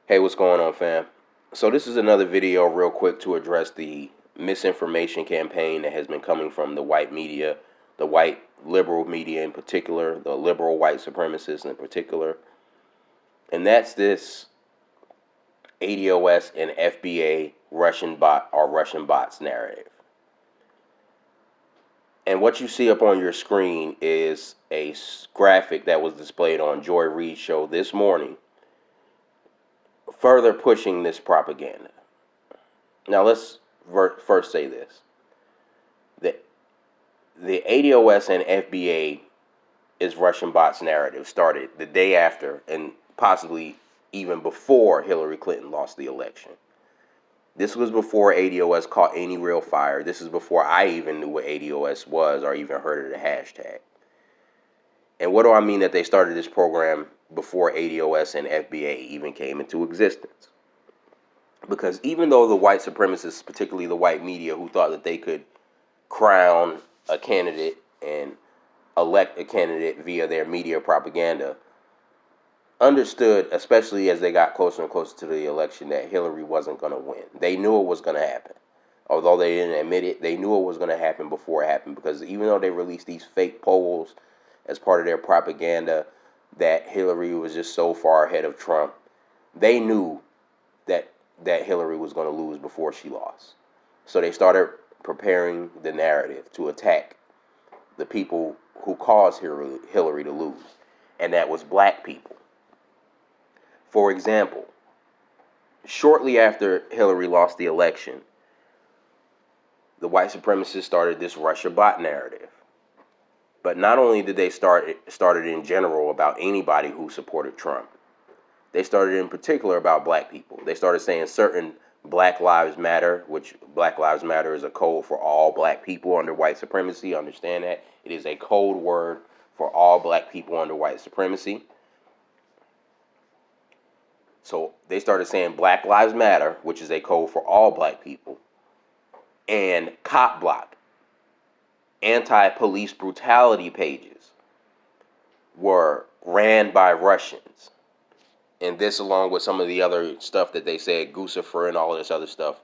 Hey, what's going on, fam? So this is another video real quick to address the misinformation campaign that has been coming from the white media, the white liberal media in particular, the liberal white supremacists in particular. And that's this ADOS and FBA Russian bot or Russian bots narrative. And what you see up on your screen is a graphic that was displayed on Joy Reid's show this morning, further pushing this propaganda. Now let's first say this. The ADOS and FBA is Russian bots narrative started the day after and possibly even before Hillary Clinton lost the election. This was before ADOS caught any real fire. This is before I even knew what ADOS was or even heard of the hashtag. And what do I mean that they started this program before ADOS and FBA even came into existence? Because even though the white supremacists, particularly the white media, who thought that they could crown a candidate and elect a candidate via their media propaganda, understood, especially as they got closer and closer to the election, that Hillary wasn't going to win. They knew it was going to happen. Although they didn't admit it, they knew it was going to happen before it happened, because even though they released these fake polls as part of their propaganda that Hillary was just so far ahead of Trump, they knew that Hillary was going to lose before she lost. So they started preparing the narrative to attack the people who caused Hillary to lose, and that was black people. For example, shortly after Hillary lost the election, the white supremacists started this Russia bot narrative. But not only did they started in general about anybody who supported Trump, they started in particular about black people. They started saying certain Black Lives Matter, which Black Lives Matter is a code for all black people under white supremacy. Understand that. It is a code word for all black people under white supremacy. So they started saying Black Lives Matter, which is a code for all black people, and cop block, anti-police brutality pages were ran by Russians. And this, along with some of the other stuff that they said, Guccifer and all of this other stuff,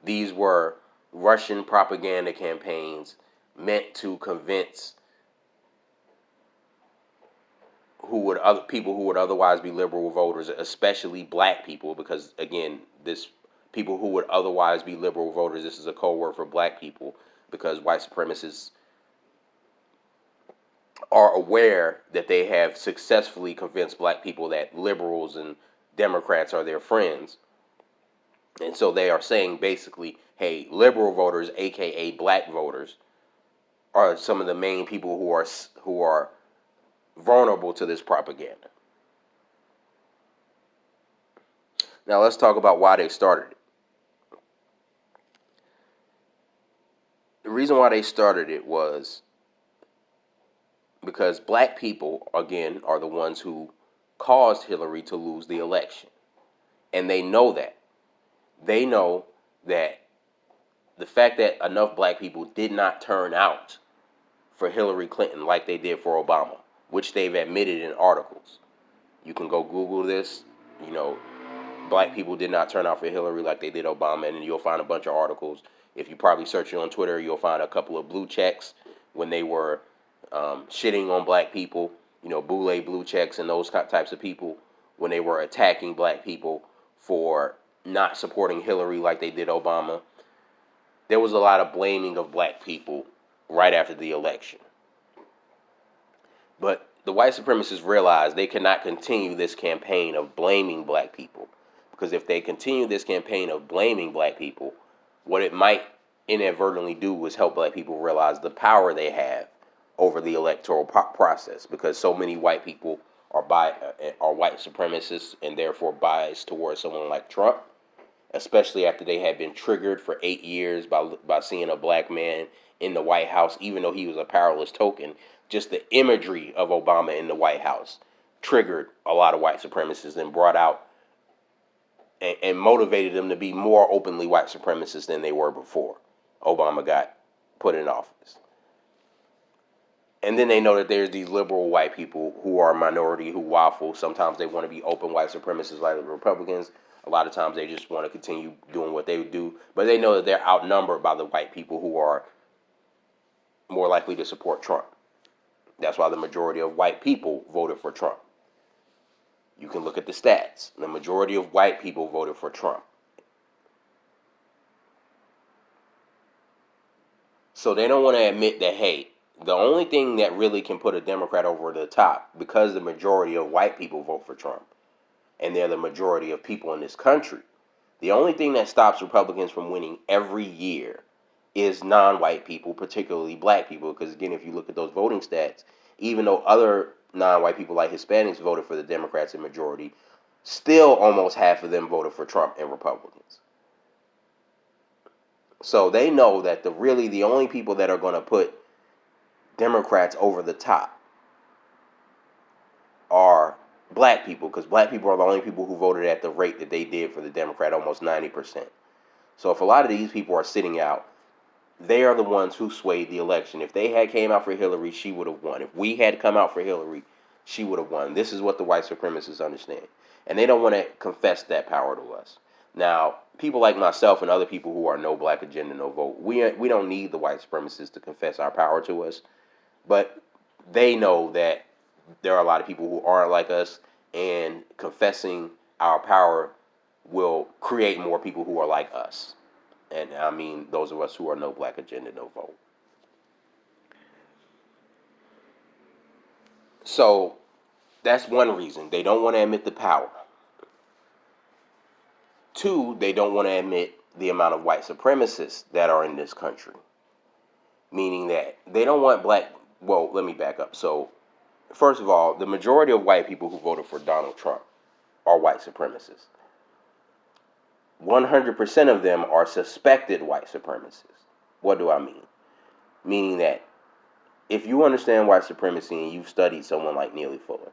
these were Russian propaganda campaigns meant to convince people who would otherwise be liberal voters, especially black people, because again, this people who would otherwise be liberal voters, this is a code word for black people, because white supremacists are aware that they have successfully convinced black people that liberals and Democrats are their friends. And so they are saying basically, hey, liberal voters, aka black voters, are some of the main people who are vulnerable to this propaganda. Now let's talk about why they started it. The reason why they started it was because black people, again, are the ones who caused Hillary to lose the election. And they know that. They know that the fact that enough black people did not turn out for Hillary Clinton like they did for Obama, which they've admitted in articles. You can go Google this, you know, black people did not turn out for Hillary like they did Obama, and you'll find a bunch of articles. If you probably search it on Twitter, you'll find a couple of blue checks when they were shitting on black people, you know, boule blue checks and those types of people when they were attacking black people for not supporting Hillary like they did Obama. There was a lot of blaming of black people right after the election. But the white supremacists realized they cannot continue this campaign of blaming black people. Because if they continue this campaign of blaming black people, what it might inadvertently do is help black people realize the power they have over the electoral process. Because so many white people are white supremacists and therefore biased towards someone like Trump, especially after they had been triggered for 8 years by seeing a black man in the White House, even though he was a powerless token. Just the imagery of Obama in the White House triggered a lot of white supremacists and brought out and motivated them to be more openly white supremacists than they were before Obama got put in office. And then they know that there's these liberal white people who are a minority who waffle. Sometimes they want to be open white supremacists like the Republicans. A lot of times they just want to continue doing what they do. But they know that they're outnumbered by the white people who are more likely to support Trump. That's why the majority of white people voted for Trump. You can look at the stats. The majority of white people voted for Trump. So they don't want to admit that, hey, the only thing that really can put a Democrat over the top, because the majority of white people vote for Trump, and they're the majority of people in this country, the only thing that stops Republicans from winning every year is non-white people, particularly black people. Because again, if you look at those voting stats, even though other non-white people like Hispanics voted for the Democrats in majority, still almost half of them voted for Trump and Republicans. So they know that the only people that are going to put Democrats over the top are black people, because black people are the only people who voted at the rate that they did for the Democrat, almost 90%. So if a lot of these people are sitting out, they are the ones who swayed the election. If they had came out for Hillary, she would have won. If we had come out for Hillary, she would have won. This is what the white supremacists understand. And they don't want to confess that power to us. Now, people like myself and other people who are no black agenda, no vote, we don't need the white supremacists to confess our power to us. But they know that there are a lot of people who aren't like us, and confessing our power will create more people who are like us. And I mean those of us who are no black agenda, no vote. So that's one reason. They don't want to admit the power. Two, they don't want to admit the amount of white supremacists that are in this country. Meaning that they don't want black. Well, let me back up. So, first of all, the majority of white people who voted for Donald Trump are white supremacists. 100% of them are suspected white supremacists. What do I mean? Meaning that if you understand white supremacy and you've studied someone like Neely Fuller,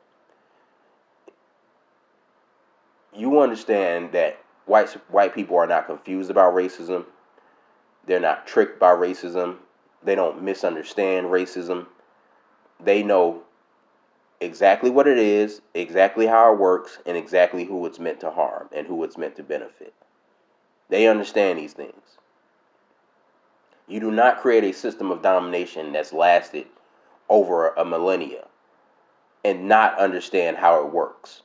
you understand that white people are not confused about racism. They're not tricked by racism. They don't misunderstand racism. They know exactly what it is, exactly how it works, and exactly who it's meant to harm and who it's meant to benefit. They understand these things. You do not create a system of domination that's lasted over a millennia and not understand how it works.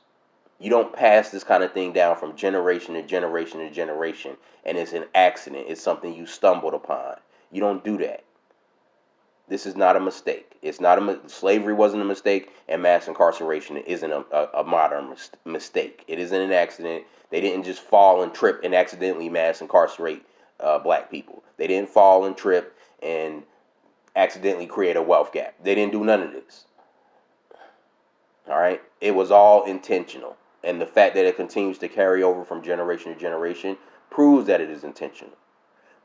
You don't pass this kind of thing down from generation to generation to generation, and it's an accident. It's something you stumbled upon. You don't do that. This is not a mistake. It's not slavery wasn't a mistake, and mass incarceration isn't a modern mistake. It isn't an accident. They didn't just fall and trip and accidentally mass incarcerate black people. They didn't fall and trip and accidentally create a wealth gap. They didn't do none of this. All right? It was all intentional. And the fact that it continues to carry over from generation to generation proves that it is intentional.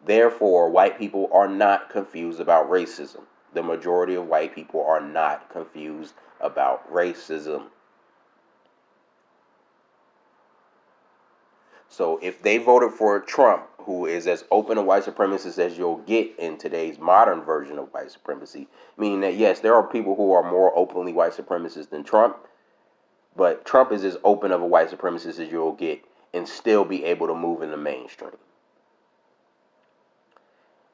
Therefore, white people are not confused about racism. The majority of white people are not confused about racism. So if they voted for Trump, who is as open a white supremacist as you'll get in today's modern version of white supremacy, meaning that yes, there are people who are more openly white supremacists than Trump, but Trump is as open of a white supremacist as you'll get and still be able to move in the mainstream.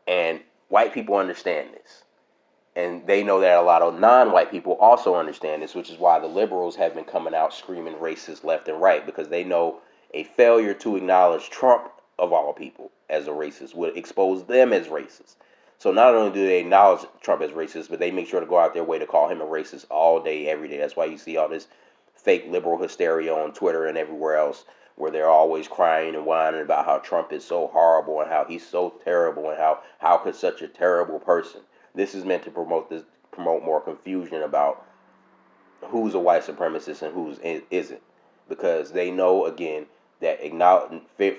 And white people understand this. And they know that a lot of non-white people also understand this, which is why the liberals have been coming out screaming racist left and right, because they know a failure to acknowledge Trump, of all people, as a racist would expose them as racist. So not only do they acknowledge Trump as racist, but they make sure to go out their way to call him a racist all day, every day. That's why you see all this fake liberal hysteria on Twitter and everywhere else, where they're always crying and whining about how Trump is so horrible and how he's so terrible and how could such a terrible person. This is meant to promote more confusion about who's a white supremacist and who isn't, because they know again that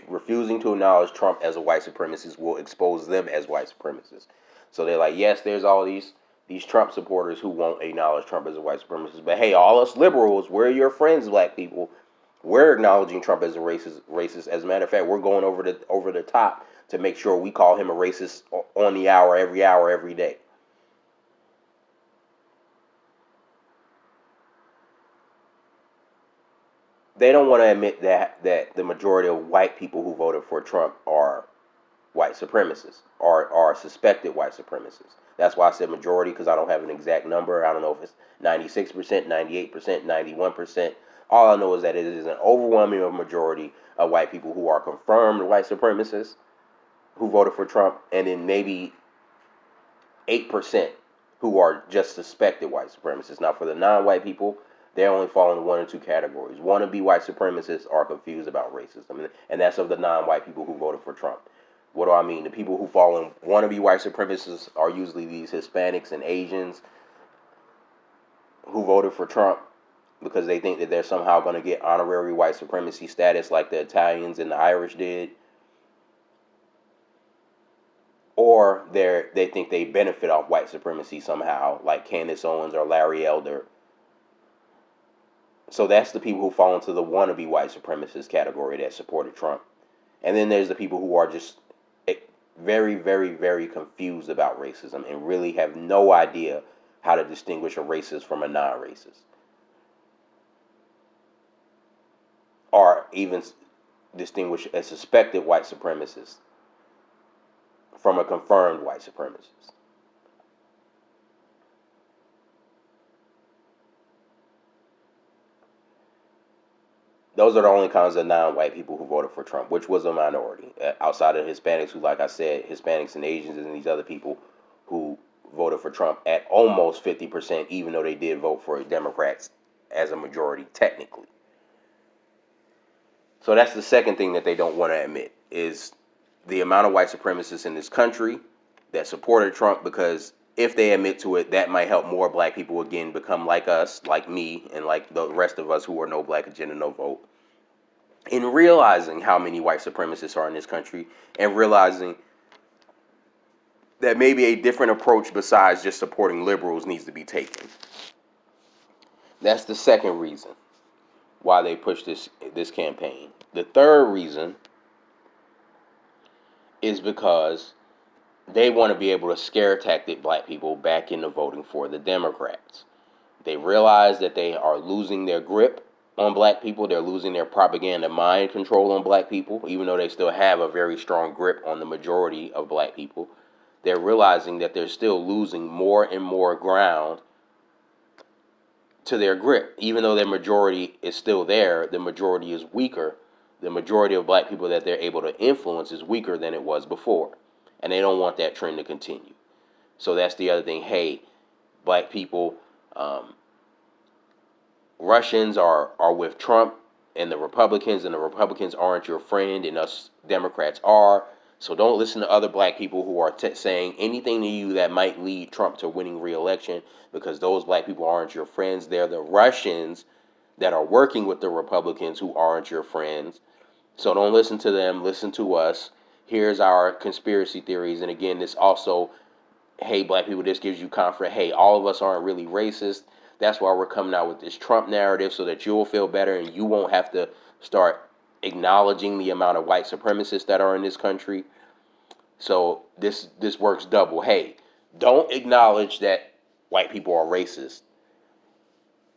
refusing to acknowledge Trump as a white supremacist will expose them as white supremacists. So they're like, yes, there's all these Trump supporters who won't acknowledge Trump as a white supremacist, but hey, all us liberals, we're your friends, black people. We're acknowledging Trump as a racist. Racist. As a matter of fact, we're going over the top to make sure we call him a racist on the hour, every day. they don't want to admit that the majority of white people who voted for Trump are white supremacists, are suspected white supremacists. That's why I said majority, because I don't have an exact number. I don't know if it's 96%, 98%, 91%. All I know is that it is an overwhelming majority of white people who are confirmed white supremacists who voted for Trump, and then maybe 8% who are just suspected white supremacists. Now, for the non-white people, they only fall into one or two categories. Wannabe white supremacists are confused about racism, and that's of the non-white people who voted for Trump. What do I mean? The people who fall in wannabe white supremacists are usually these Hispanics and Asians who voted for Trump because they think that they're somehow going to get honorary white supremacy status like the Italians and the Irish did. Or they think they benefit off white supremacy somehow, like Candace Owens or Larry Elder. So that's the people who fall into the wannabe white supremacist category that supported Trump. And then there's the people who are just very, very, very confused about racism and really have no idea how to distinguish a racist from a non-racist. Or even distinguish a suspected white supremacist from a confirmed white supremacist. Those are the only kinds of non-white people who voted for Trump, which was a minority. Outside of Hispanics, who, like I said, Hispanics and Asians and these other people who voted for Trump at almost 50%, even though they did vote for Democrats as a majority, technically. So that's the second thing that they don't want to admit is the amount of white supremacists in this country that supported Trump, because if they admit to it, that might help more black people again become like us, like me, and like the rest of us who are no black agenda, no vote. In realizing how many white supremacists are in this country and realizing that maybe a different approach besides just supporting liberals needs to be taken. That's the second reason why they push this campaign. The third reason is because they want to be able to scare tactic black people back into voting for the Democrats. They realize that they are losing their grip on black people. They're losing their propaganda mind control on black people, even though they still have a very strong grip on the majority of black people. They're realizing that they're still losing more and more ground to their grip. Even though their majority is still there, the majority is weaker. The majority of black people that they're able to influence is weaker than it was before. And they don't want that trend to continue. So that's the other thing. Hey, black people, Russians are with Trump and the Republicans aren't your friend, and us Democrats are. So don't listen to other black people who are saying anything to you that might lead Trump to winning re-election, because those black people aren't your friends. They're the Russians that are working with the Republicans who aren't your friends. So don't listen to them. Listen to us. Here's our conspiracy theories. And again, this also, hey, black people, this gives you comfort. Hey, all of us aren't really racist. That's why we're coming out with this Trump narrative, so that you'll feel better and you won't have to start acknowledging the amount of white supremacists that are in this country. So this works double. Hey, don't acknowledge that white people are racist.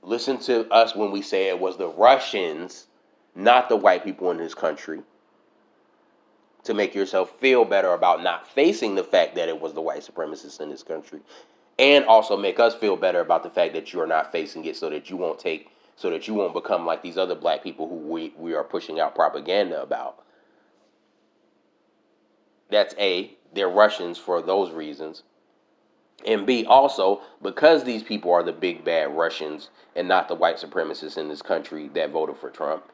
Listen to us when we say it was the Russians, not the white people in this country, to make yourself feel better about not facing the fact that it was the white supremacists in this country, and also make us feel better about the fact that you're not facing it, so that you won't become like these other black people who we are pushing out propaganda about. That's A, they're Russians for those reasons. And B, also, because these people are the big bad Russians and not the white supremacists in this country that voted for Trump,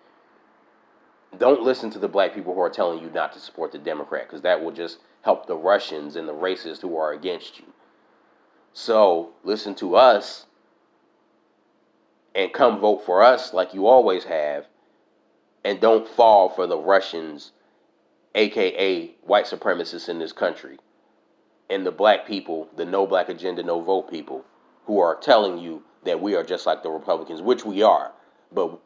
don't listen to the black people who are telling you not to support the Democrat, because that will just help the Russians and the racists who are against you. So listen to us and come vote for us like you always have, and don't fall for the Russians, aka white supremacists in this country, and the black people, the no black agenda, no vote people, who are telling you that we are just like the Republicans, which we are. But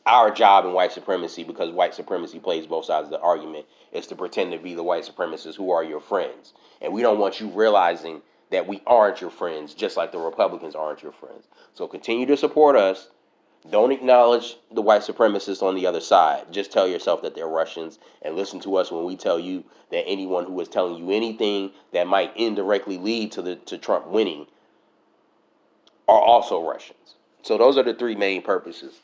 our job in white supremacy, because white supremacy plays both sides of the argument, is to pretend to be the white supremacists who are your friends. And we don't want you realizing that we aren't your friends, just like the Republicans aren't your friends. So continue to support us. Don't acknowledge the white supremacists on the other side. Just tell yourself that they're Russians and listen to us when we tell you that anyone who is telling you anything that might indirectly lead to Trump winning are also Russians. So those are the three main purposes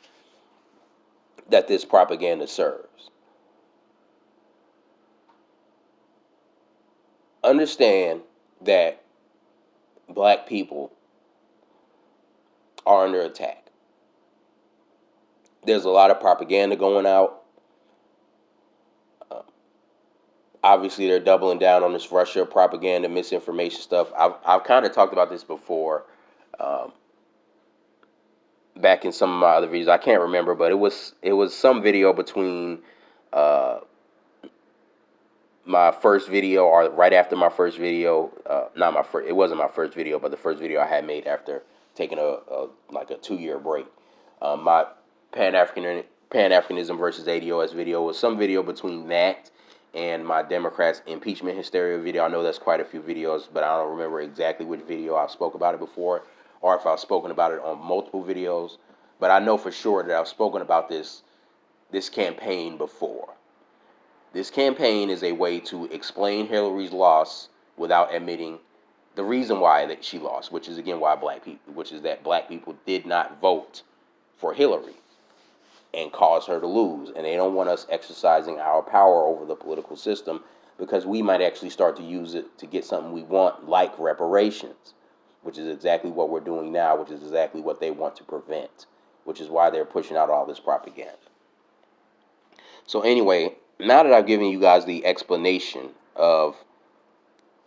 that this propaganda serves. Understand that black people are under attack. There's a lot of propaganda going out. Uh, Obviously, they're doubling down on this Russia propaganda, misinformation stuff. I've kind of talked about this before, um, back in some of my other videos. I can't remember, but it was some video between uh, my first video or right after my first video. Not my first. It wasn't my first video, but the first video I had made after taking a like a 2 year break. My Pan Africanism versus ADOS video was some video between that and my Democrats impeachment hysteria video. I know that's quite a few videos, but I don't remember exactly which video I spoke about it before, or if I've spoken about it on multiple videos. But I know for sure that I've spoken about this campaign before. This campaign is a way to explain Hillary's loss without admitting the reason why that she lost, which is again why which is that black people did not vote for Hillary and cause her to lose. And they don't want us exercising our power over the political system because we might actually start to use it to get something we want, like reparations, which is exactly what we're doing now, which is exactly what they want to prevent, which is why they're pushing out all this propaganda. So anyway, now that I've given you guys the explanation of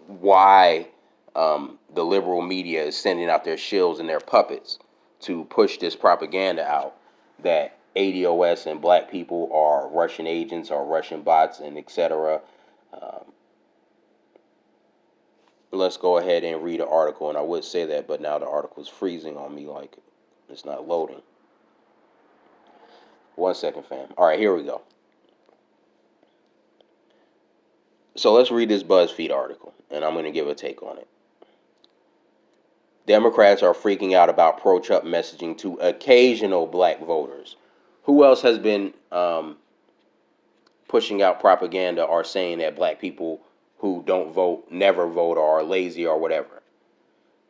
why the liberal media is sending out their shills and their puppets to push this propaganda out that ADOS and black people are Russian agents or Russian bots and etc. Um, let's go ahead and read the article. And I would say that, but now the article is freezing on me, like it's not loading. 1 second, fam. All right, here we go. So let's read this Buzzfeed article, and I'm going to give a take on it. Democrats are freaking out about pro-Trump messaging to occasional black voters. Who else has been pushing out propaganda or saying that black people who don't vote never vote or are lazy or whatever?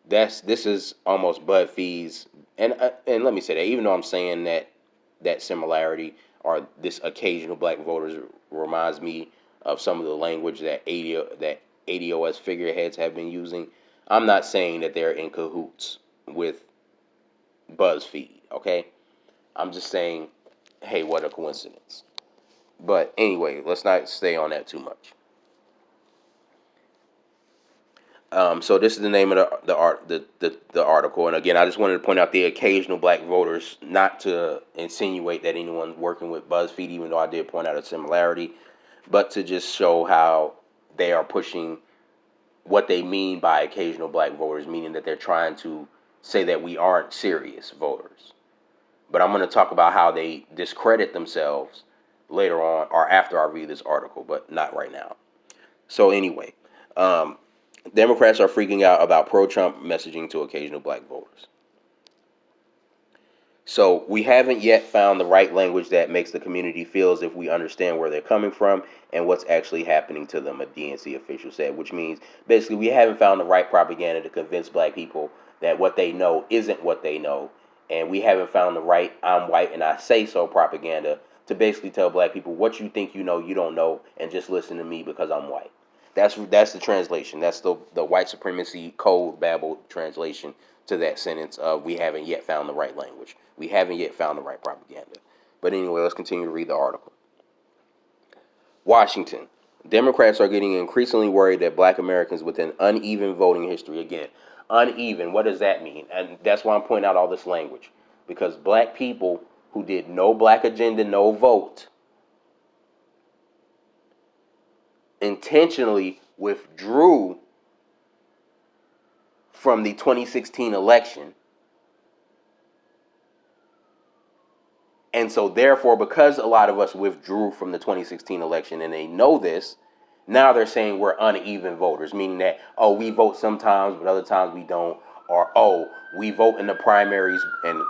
This is almost BuzzFeed's, and let me say that even though I'm saying that similarity or this occasional black voters reminds me of some of the language that ADOS figureheads have been using. I'm not saying that they're in cahoots with BuzzFeed, okay? I'm just saying, hey, what a coincidence. But anyway, let's not stay on that too much. So this is the name of the article, and again, I just wanted to point out the occasional black voters, not to insinuate that anyone's working with BuzzFeed, even though I did point out a similarity, but to just show how they are pushing what they mean by occasional black voters, meaning that they're trying to say that we aren't serious voters. But I'm going to talk about how they discredit themselves later on or after I read this article, but not right now. So anyway, um, Democrats are freaking out about pro-Trump messaging to occasional black voters. So we haven't yet found the right language that makes the community feel as if we understand where they're coming from and what's actually happening to them, a DNC official said, which means basically we haven't found the right propaganda to convince black people that what they know isn't what they know. And we haven't found the right I'm white and I say so propaganda to basically tell black people what you think you know, you don't know, and just listen to me because I'm white. That's the translation. That's the white supremacy code babble translation to that sentence of we haven't yet found the right language. We haven't yet found the right propaganda. But anyway, let's continue to read the article. Washington. Democrats are getting increasingly worried that black Americans with an uneven voting history, again, uneven, what does that mean? And that's why I'm pointing out all this language. Because black people who did no black agenda, no vote, intentionally withdrew from the 2016 election. And so therefore, because a lot of us withdrew from the 2016 election and they know this, now they're saying we're uneven voters, meaning that, oh, we vote sometimes, but other times we don't. Or, oh, we vote in the primaries and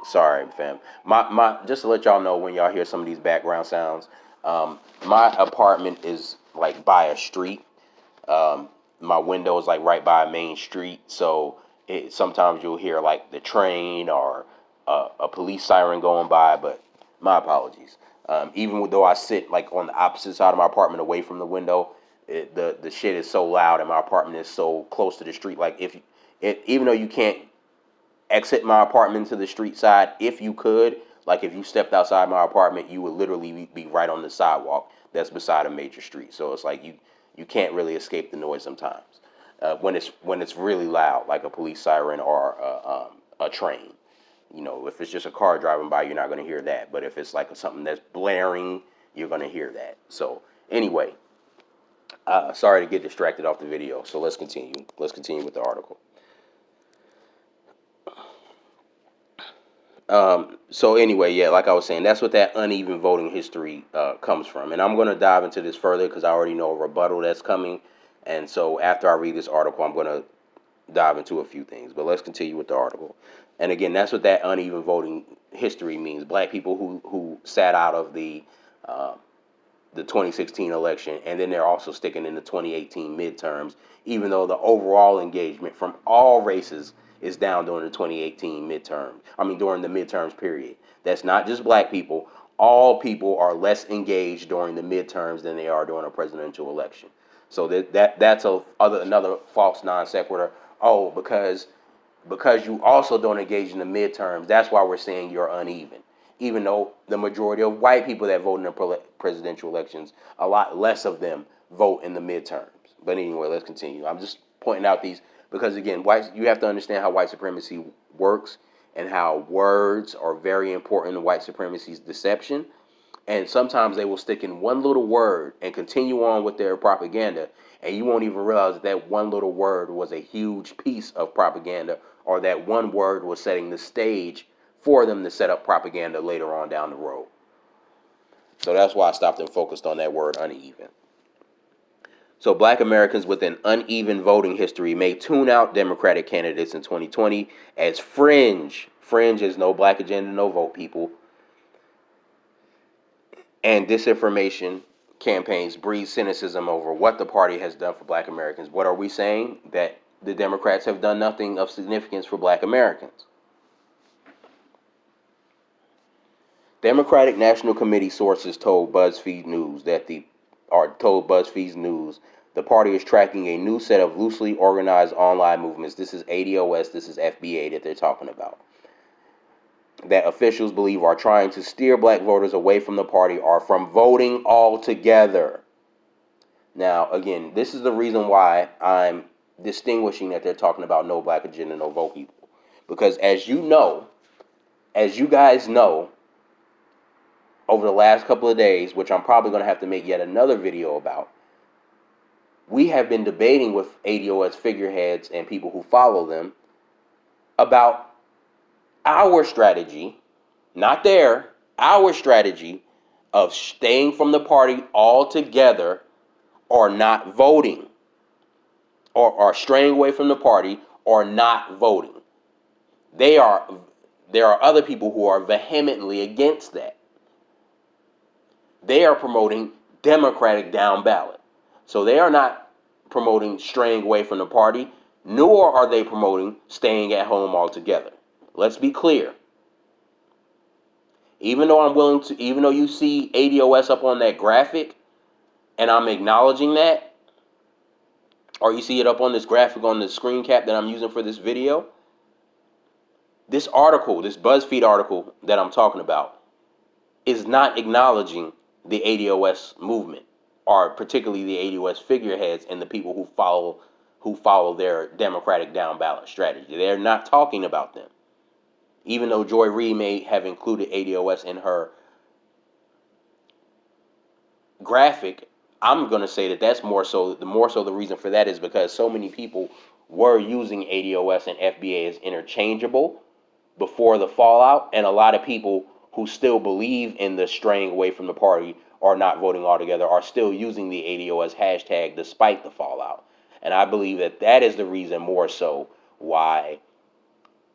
Sorry, fam. My just to let y'all know when y'all hear some of these background sounds, my apartment is like by a street. Um, my window is like right by a main street, so sometimes you'll hear like the train or a police siren going by. But my apologies. Even though I sit like on the opposite side of my apartment, away from the window, the shit is so loud, and my apartment is so close to the street. Like even though you can't exit my apartment to the street side, if you could, like if you stepped outside my apartment, you would literally be right on the sidewalk that's beside a major street. So it's like you can't really escape the noise sometimes when it's really loud, like a police siren or a train. If it's just a car driving by, you're not going to hear that. But if it's like something that's blaring, you're going to hear that. So anyway, sorry to get distracted off the video. So let's continue. Let's continue with the article. So anyway, yeah, like I was saying, that's what that uneven voting history comes from, and I'm going to dive into this further because I already know a rebuttal that's coming, and so after I read this article, I'm going to dive into a few things. But let's continue with the article, and again, that's what that uneven voting history means. Black people who sat out of uh, the 2016 election, and then they're also sticking in the 2018 midterms, even though the overall engagement from all races is down during the 2018 midterms. I mean, during the midterms period. That's not just black people. All people are less engaged during the midterms than they are during a presidential election. So that's another false non sequitur. Oh, because you also don't engage in the midterms, that's why we're saying you're uneven. Even though the majority of white people that vote in the presidential elections, a lot less of them vote in the midterms. But anyway, let's continue. I'm just pointing out these because again, you have to understand how white supremacy works and how words are very important in white supremacy's deception. And sometimes they will stick in one little word and continue on with their propaganda, and you won't even realize that one little word was a huge piece of propaganda, or that one word was setting the stage for them to set up propaganda later on down the road. So that's why I stopped and focused on that word uneven. So black Americans with an uneven voting history may tune out Democratic candidates in 2020 as fringe is no black agenda, no vote, people, and disinformation campaigns breed cynicism over what the party has done for black Americans. What are we saying? That the Democrats have done nothing of significance for black Americans. Democratic National Committee sources told BuzzFeed News the party is tracking a new set of loosely organized online movements. This is ADOS, this is FBA that they're talking about, that officials believe are trying to steer black voters away from the party or from voting altogether. Now, again, this is the reason why I'm distinguishing that they're talking about no black agenda, no vote, people. Because as you guys know, over the last couple of days, which I'm probably going to have to make yet another video about, we have been debating with ADOS figureheads and people who follow them about our strategy, not our strategy of staying from the party altogether or not voting, or straying away from the party or not voting. There are other people who are vehemently against that. They are promoting Democratic down ballot. So they are not promoting straying away from the party, nor are they promoting staying at home altogether. Let's be clear. Even though you see ADOS up on that graphic, and I'm acknowledging that, or you see it up on this graphic on the screen cap that I'm using for this video, this BuzzFeed article that I'm talking about, is not acknowledging the ADOS movement, or particularly the ADOS figureheads and the people who follow their Democratic down ballot strategy. They're not talking about them. Even though Joy Reid may have included ADOS in her graphic, I'm going to say that that's more so the reason for that is because so many people were using ADOS and FBA as interchangeable before the fallout, and a lot of people who still believe in the straying away from the party or not voting altogether are still using the ADOS hashtag despite the fallout. And I believe that is the reason more so why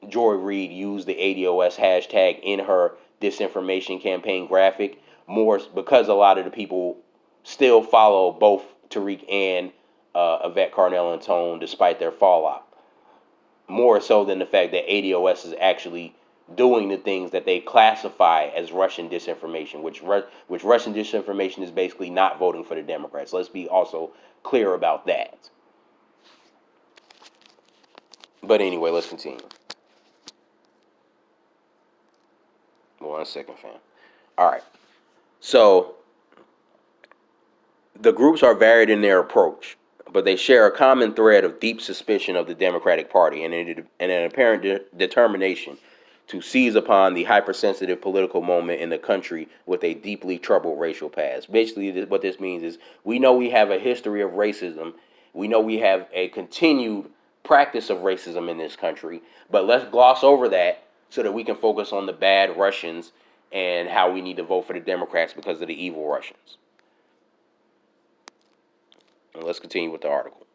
Joy Reid used the ADOS hashtag in her disinformation campaign graphic more because a lot of the people still follow both Tariq and Yvette Carnell and Tone despite their fallout. More so than the fact that ADOS is actually doing the things that they classify as Russian disinformation, which Russian disinformation is basically not voting for the Democrats. Let's be also clear about that. But anyway, let's continue. 1 second, fam. All right. So the groups are varied in their approach, but they share a common thread of deep suspicion of the Democratic Party and an apparent determination to seize upon the hypersensitive political moment in the country with a deeply troubled racial past. Basically, what this means is we know we have a history of racism. We know we have a continued practice of racism in this country, but let's gloss over that so that we can focus on the bad Russians and how we need to vote for the Democrats because of the evil Russians. And let's continue with the article.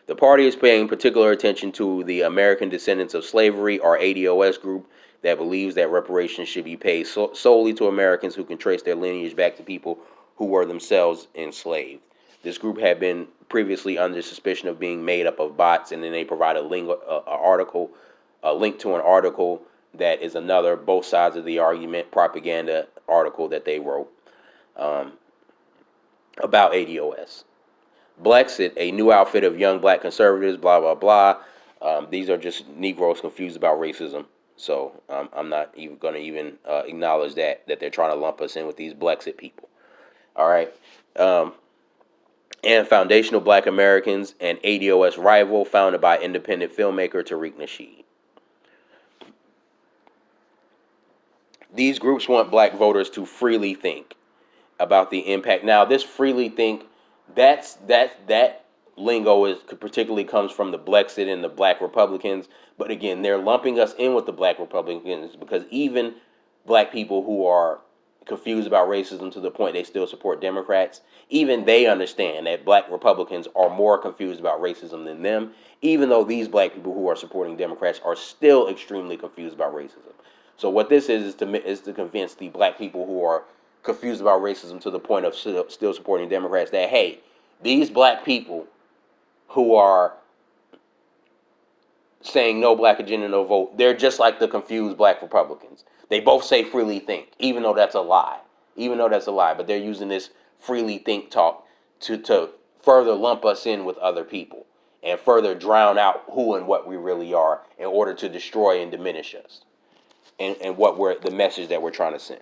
The party is paying particular attention to the American Descendants of Slavery, or ADOS group, that believes that reparations should be paid solely to Americans who can trace their lineage back to people who were themselves enslaved. This group had been previously under suspicion of being made up of bots, and then they provide a link to an article that is another both sides of the argument propaganda article that they wrote um, about ADOS. Blexit, a new outfit of young black conservatives, blah, blah, blah. These are just Negroes confused about racism. So I'm not even going to even acknowledge that they're trying to lump us in with these Blexit people. All right. Um, and Foundational Black Americans, an ADOS rival founded by independent filmmaker Tariq Nasheed. These groups want black voters to freely think about the impact. Now, this freely think, that lingo is particularly comes from the Blexit and the Black Republicans. But again, they're lumping us in with the Black Republicans because even black people who are confused about racism to the point they still support Democrats, even they understand that black Republicans are more confused about racism than them, even though these black people who are supporting Democrats are still extremely confused about racism. So what this is to convince the black people who are confused about racism to the point of still supporting Democrats that, hey, these black people who are saying no black agenda, no vote, they're just like the confused black Republicans. They both say freely think, even though that's a lie. Even though that's a lie, but they're using this freely think talk to further lump us in with other people and further drown out who and what we really are in order to destroy and diminish us and what we're the message that we're trying to send.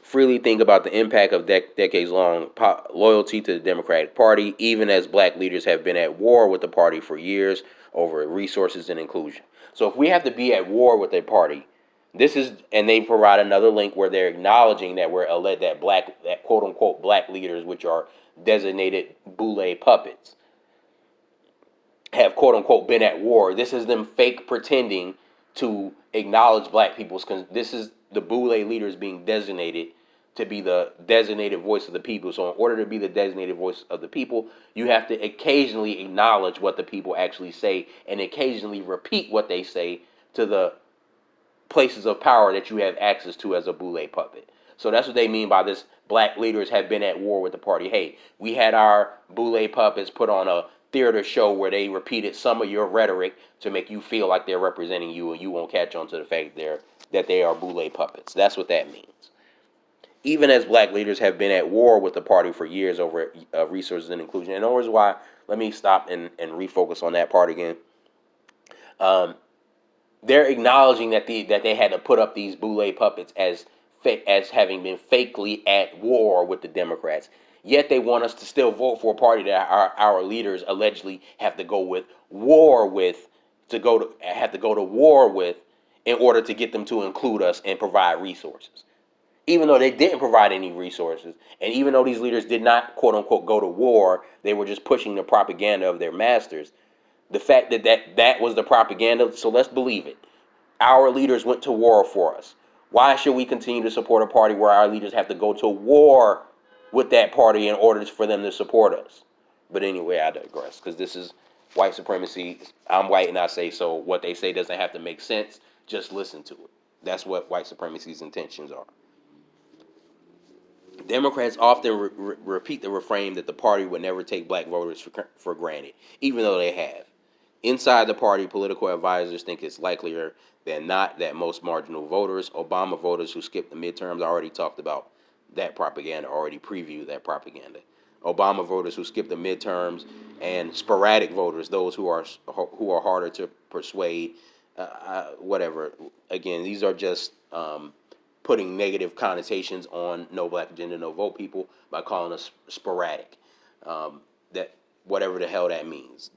Freely think about the impact of decades-long loyalty to the Democratic Party, even as black leaders have been at war with the party for years over resources and inclusion. So if we have to be at war with a party, and they provide another link where they're acknowledging that that quote unquote black leaders, which are designated boule puppets, have quote unquote been at war. This is them fake pretending to acknowledge black people's. This is the boule leaders being designated to be the designated voice of the people. So in order to be the designated voice of the people, you have to occasionally acknowledge what the people actually say and occasionally repeat what they say to the places of power that you have access to as a boule puppet. So that's what they mean by this. Black leaders have been at war with the party. Hey, we had our boule puppets put on a theater show where they repeated some of your rhetoric to make you feel like they're representing you, and you won't catch on to the fact that they are boule puppets. That's what that means. Even as black leaders have been at war with the party for years over resources and inclusion. And always why, let me stop and refocus on that part again. Um, they're acknowledging that they had to put up these boule puppets as having been fakely at war with the Democrats. Yet they want us to still vote for a party that our leaders allegedly have to go with war with have to go to war with in order to get them to include us and provide resources. Even though they didn't provide any resources, and even though these leaders did not quote unquote go to war, they were just pushing the propaganda of their masters. The fact that was the propaganda, so let's believe it. Our leaders went to war for us. Why should we continue to support a party where our leaders have to go to war with that party in order for them to support us? But anyway, I digress because this is white supremacy. I'm white and I say so. What they say doesn't have to make sense. Just listen to it. That's what white supremacy's intentions are. Democrats often repeat the refrain that the party would never take black voters for granted, even though they have. Inside the party, political advisors think it's likelier than not that most marginal voters, Obama voters who skipped the midterms, already talked about that propaganda, already previewed that propaganda. Obama voters who skipped the midterms, and sporadic voters, those who are harder to persuade, whatever. Again, these are just putting negative connotations on no black agenda, no vote people by calling us sporadic. That whatever the hell that means.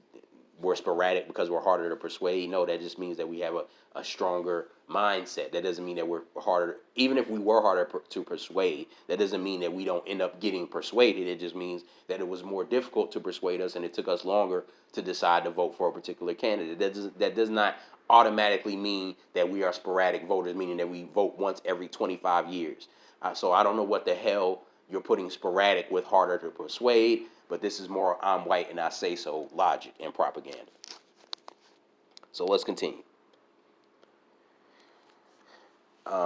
We're sporadic because we're harder to persuade. No, that just means that we have a stronger mindset. That doesn't mean that we're harder. Even if we were harder to persuade, that doesn't mean that we don't end up getting persuaded. It just means that it was more difficult to persuade us and it took us longer to decide to vote for a particular candidate. That does not automatically mean that we are sporadic voters, meaning that we vote once every 25 years. So I don't know what the hell you're putting sporadic with harder to persuade, but this is more I'm white and I say so logic and propaganda. So let's continue.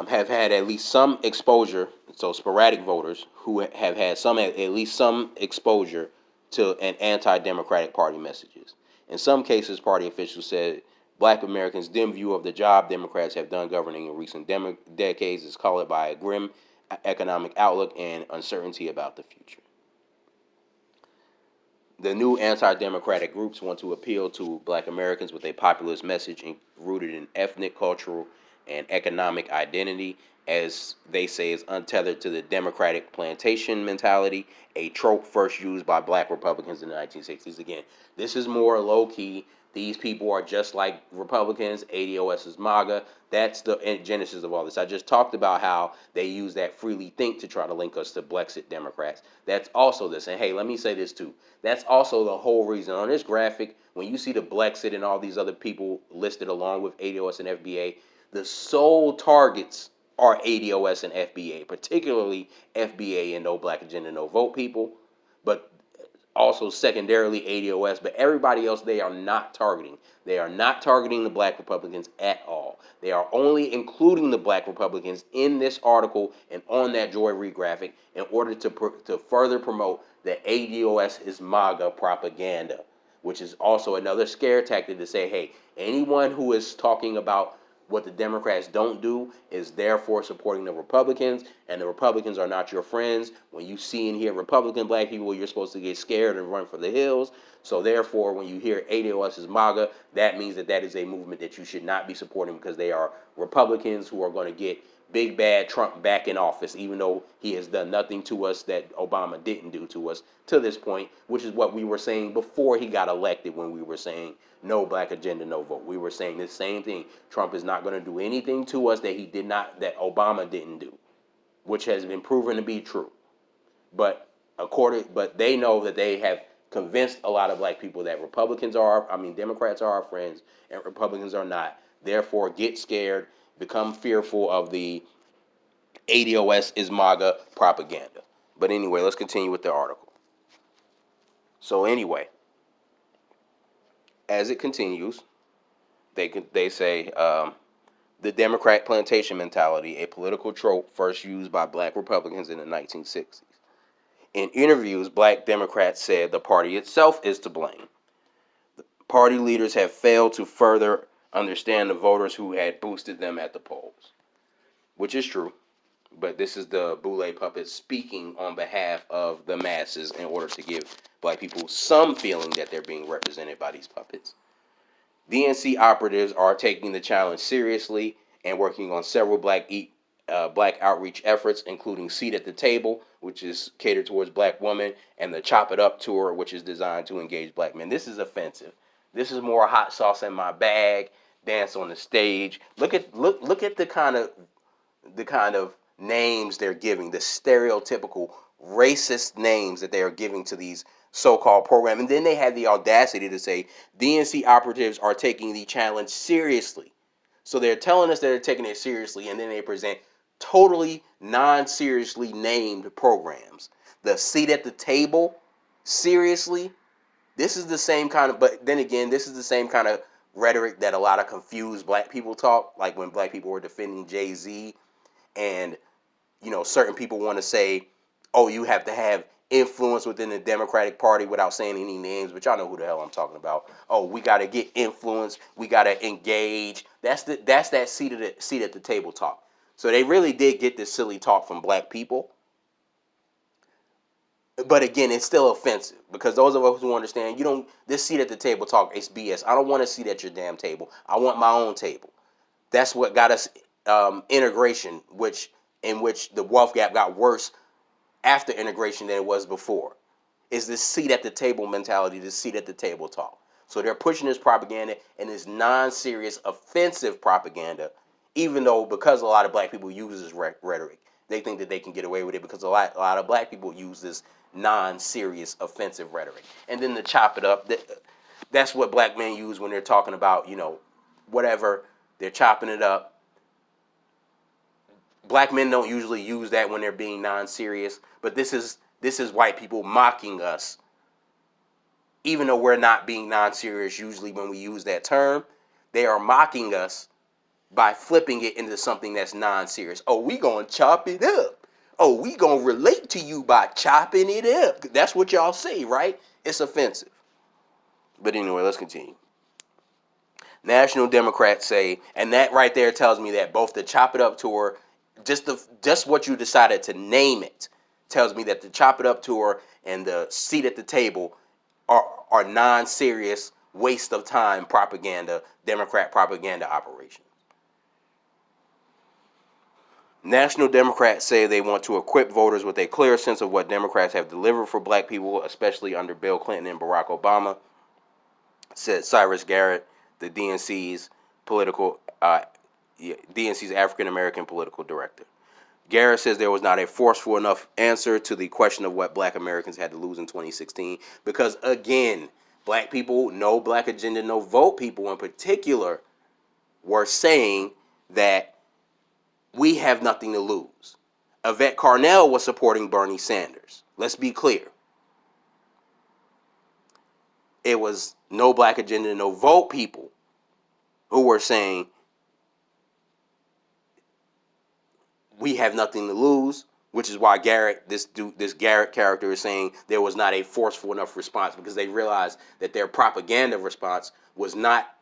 Have had at least some exposure, so sporadic voters who have had at least some exposure to an anti-democratic party messages. In some cases, party officials said black Americans' dim view of the job Democrats have done governing in recent decades is colored by a grim economic outlook and uncertainty about the future. The new anti-democratic groups want to appeal to black Americans with a populist message rooted in ethnic, cultural, and economic identity, as they say is untethered to the democratic plantation mentality, a trope first used by black Republicans in the 1960s. Again, this is more low-key. These people are just like Republicans. ADOS is MAGA. That's the genesis of all this. I just talked about how they use that freely think to try to link us to Brexit Democrats. That's also this. And hey, let me say this too. That's also the whole reason. On this graphic, when you see the Brexit and all these other people listed along with ADOS and FBA, the sole targets are ADOS and FBA, particularly FBA and no black agenda, no vote people. But also secondarily ADOS, but everybody else they are not targeting. They are not targeting the black Republicans at all. They are only including the black Republicans in this article and on that Joy Reid graphic in order to further promote the ADOS is MAGA propaganda, which is also another scare tactic to say, hey, anyone who is talking about what the Democrats don't do is therefore supporting the Republicans, and the Republicans are not your friends. When you see and hear Republican black people, you're supposed to get scared and run for the hills. So therefore, when you hear ADOS is MAGA, that means that is a movement that you should not be supporting because they are Republicans who are going to get big bad Trump back in office, even though he has done nothing to us that Obama didn't do to us to this point, which is what we were saying before he got elected when we were saying no black agenda, no vote. We were saying the same thing. Trump is not going to do anything to us that Obama didn't do, which has been proven to be true. But they know that they have convinced a lot of black people that Democrats are our friends and Republicans are not. Therefore, get scared, become fearful of the ADOS is MAGA propaganda. But anyway, let's continue with the article. So anyway, as it continues, they say the Democrat plantation mentality, a political trope first used by black Republicans in the 1960s. In interviews, black Democrats said the party itself is to blame. Party leaders have failed to further understand the voters who had boosted them at the polls, which is true. But this is the Boule puppet speaking on behalf of the masses in order to give black people some feeling that they're being represented by these puppets. DNC operatives are taking the challenge seriously and working on several black outreach efforts, including Seat at the Table, which is catered towards black women, and the Chop It Up tour, which is designed to engage black men. This is offensive. This is more hot sauce in my bag, dance on the stage. Look at the kind of names they're giving, the stereotypical racist names that they are giving to these so-called programs. And then they had the audacity to say DNC operatives are taking the challenge seriously. So they're telling us that they're taking it seriously, and then they present totally non-seriously named programs. The Seat at the Table, seriously? This is the same kind of, but then again, this is the same kind of rhetoric that a lot of confused black people talk, like when black people were defending Jay-Z, and certain people want to say, oh, you have to have influence within the Democratic Party without saying any names, but y'all know who the hell I'm talking about. Oh, we got to get influence, we got to engage. That's that seat at the table talk. So they really did get this silly talk from black people. But again, it's still offensive because those of us who understand, this seat at the table talk is BS. I don't want to sit at your damn table. I want my own table. That's what got us integration, in which the wealth gap got worse after integration than it was before. Is this seat at the table mentality, this seat at the table talk. So they're pushing this propaganda and this non-serious, offensive propaganda, even though because a lot of black people use this rhetoric, they think that they can get away with it because a lot of black people use this non-serious, offensive rhetoric. And then to chop it up, that's what black men use when they're talking about, whatever, they're chopping it up. Black men don't usually use that when they're being non-serious, but this is white people mocking us, even though we're not being non-serious usually when we use that term. They are mocking us by flipping it into something that's non-serious. Oh, we gonna chop it up. Oh, we gonna relate to you by chopping it up. That's what y'all say, right? It's offensive. But anyway, let's continue. National Democrats say, and that right there tells me that both the Chop It Up tour, just what you decided to name it, tells me that the Chop It Up tour and the seat at the table are non-serious, waste of time propaganda, Democrat propaganda operations. National Democrats say they want to equip voters with a clear sense of what Democrats have delivered for black people, especially under Bill Clinton and Barack Obama, said Cyrus Garrett, the DNC's African American political director. Garrett says there was not a forceful enough answer to the question of what black Americans had to lose in 2016 because, again, black people, no black agenda, no vote people in particular, were saying that we have nothing to lose. Yvette Carnell was supporting Bernie Sanders. Let's be clear. It was no black agenda, no vote people who were saying we have nothing to lose, which is why this Garrett character is saying there was not a forceful enough response because they realized that their propaganda response was not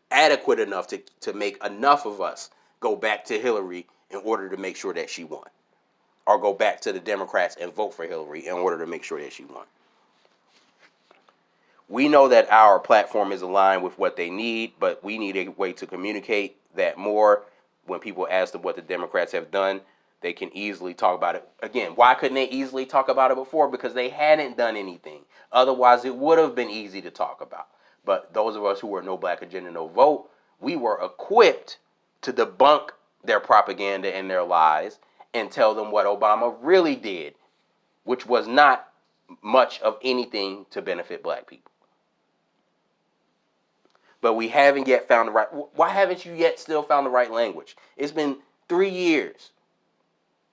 adequate enough to make enough of us go back to Hillary in order to make sure that she won, or go back to the Democrats and vote for Hillary in order to make sure that she won. We know that our platform is aligned with what they need, but we need a way to communicate that more. When people ask them what the Democrats have done, they can easily talk about it. Again, why couldn't they easily talk about it before? Because they hadn't done anything. Otherwise, it would have been easy to talk about. But those of us who were no black agenda, no vote, we were equipped to debunk their propaganda and their lies and tell them what Obama really did, which was not much of anything to benefit black people. But we haven't yet found the right. Why haven't you yet still found the right language? It's been 3 years,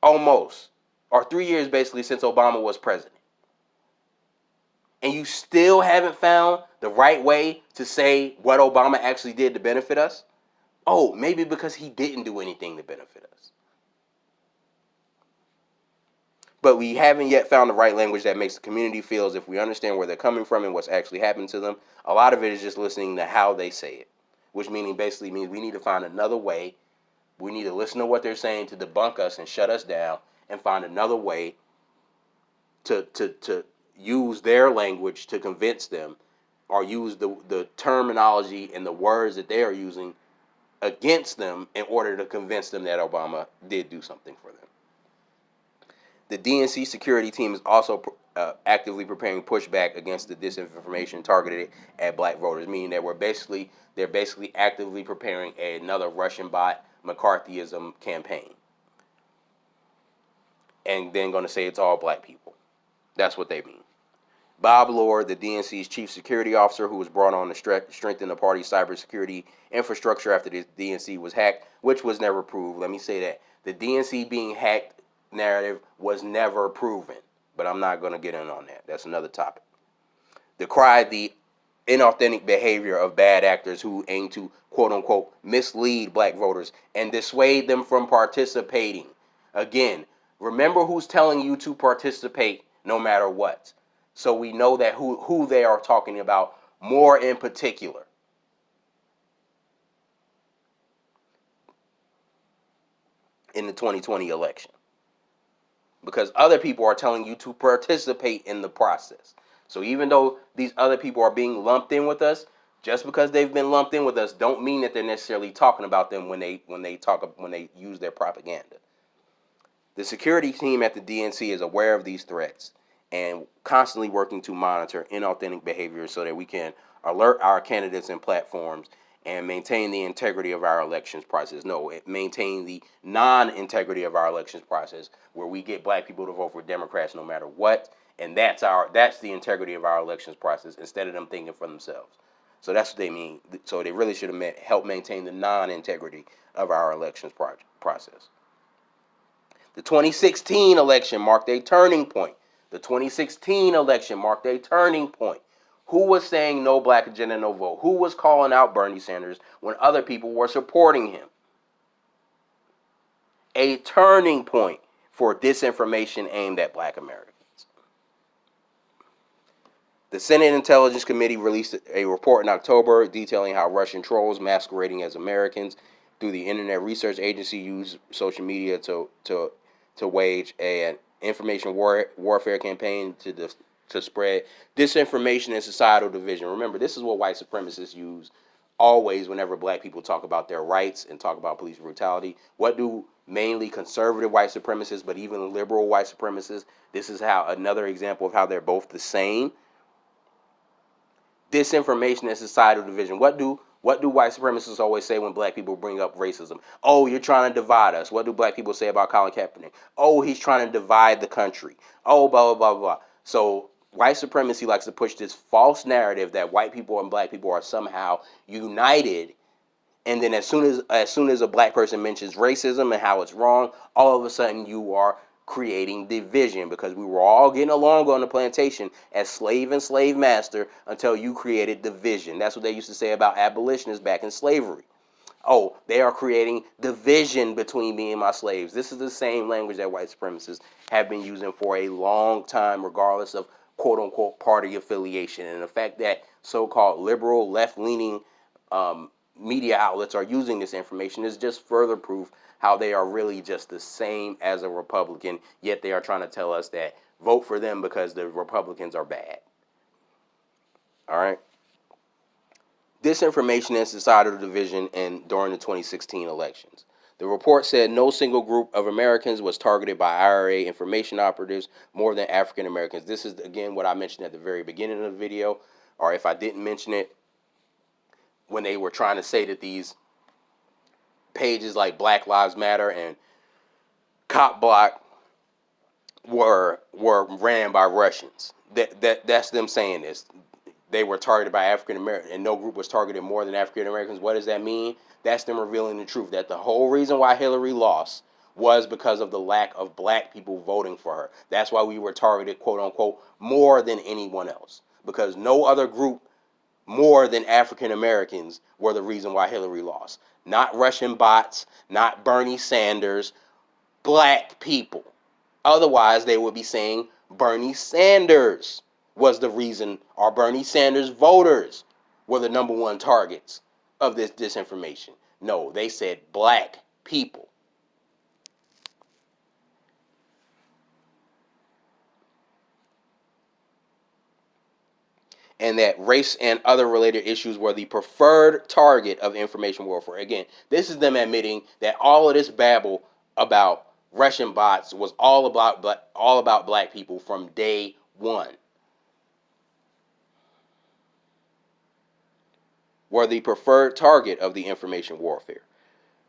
almost, or 3 years basically since Obama was president, and you still haven't found the right way to say what Obama actually did to benefit us. Oh, maybe because he didn't do anything to benefit us. But we haven't yet found the right language that makes the community feel as if we understand where they're coming from and what's actually happened to them. A lot of it is just listening to how they say it, which basically means we need to find another way. We need to listen to what they're saying to debunk us and shut us down and find another way to use their language to convince them, or use the terminology and the words that they are using against them in order to convince them that Obama did do something for them. The DNC security team is also actively preparing pushback against the disinformation targeted at black voters, meaning that they're basically actively preparing another Russian bot McCarthyism campaign, and then going to say it's all black people. That's what they mean. Bob Lord, the DNC's chief security officer, who was brought on to strengthen the party's cybersecurity infrastructure after the DNC was hacked, which was never proved. Let me say that. The DNC being hacked narrative was never proven, but I'm not going to get in on that. That's another topic. Decried the inauthentic behavior of bad actors who aim to quote unquote mislead black voters and dissuade them from participating. Again, remember who's telling you to participate no matter what. So we know that who they are talking about more in particular in the 2020 election. Because other people are telling you to participate in the process. So even though these other people are being lumped in with us, just because they've been lumped in with us, don't mean that they're necessarily talking about them when they use their propaganda. The security team at the DNC is aware of these threats and constantly working to monitor inauthentic behavior so that we can alert our candidates and platforms and maintain the integrity of our elections process. No, maintain the non-integrity of our elections process, where we get black people to vote for Democrats no matter what, and that's the integrity of our elections process instead of them thinking for themselves. So that's what they mean. So they really should have helped maintain the non-integrity of our elections process. The 2016 election marked a turning point. The 2016 election marked a turning point. Who was saying no black agenda, no vote? Who was calling out Bernie Sanders when other people were supporting him? A turning point for disinformation aimed at black Americans. The Senate Intelligence Committee released a report in October detailing how Russian trolls masquerading as Americans through the Internet Research Agency used social media to wage an information warfare campaign to spread disinformation and societal division. Remember, this is what white supremacists use always whenever black people talk about their rights and talk about police brutality. What do mainly conservative white supremacists, but even liberal white supremacists, this is how another example of how they're both the same. Disinformation and societal division. What do white supremacists always say when black people bring up racism? Oh, you're trying to divide us. What do black people say about Colin Kaepernick? Oh, he's trying to divide the country. Oh, blah blah blah blah. So white supremacy likes to push this false narrative that white people and black people are somehow united, and then as soon as a black person mentions racism and how it's wrong, all of a sudden you are creating division, because we were all getting along on the plantation as slave and slave master until you created division. That's what they used to say about abolitionists back in slavery. Oh, they are creating division between me and my slaves. This is the same language that white supremacists have been using for a long time, regardless of quote unquote party affiliation. And the fact that so-called liberal, left-leaning um, media outlets are using this information is just further proof how they are really just the same as a Republican, yet they are trying to tell us that vote for them because the Republicans are bad. All right? Disinformation and societal division during the 2016 elections. The report said no single group of Americans was targeted by IRA information operatives more than African Americans. This is, again, what I mentioned at the very beginning of the video, or if I didn't mention it, when they were trying to say that these pages like Black Lives Matter and Cop Block were ran by Russians. That's them saying this. They were targeted by African Americans, and no group was targeted more than African Americans. What does that mean? That's them revealing the truth, that the whole reason why Hillary lost was because of the lack of black people voting for her. That's why we were targeted, quote unquote, more than anyone else, because no other group more than African Americans were the reason why Hillary lost. Not Russian bots, not Bernie Sanders, black people. Otherwise, they would be saying Bernie Sanders was the reason, or Bernie Sanders voters were the number one targets of this disinformation. No, they said black people. And that race and other related issues were the preferred target of information warfare. Again, this is them admitting that all of this babble about Russian bots was all about black people from day one. Were the preferred target of the information warfare.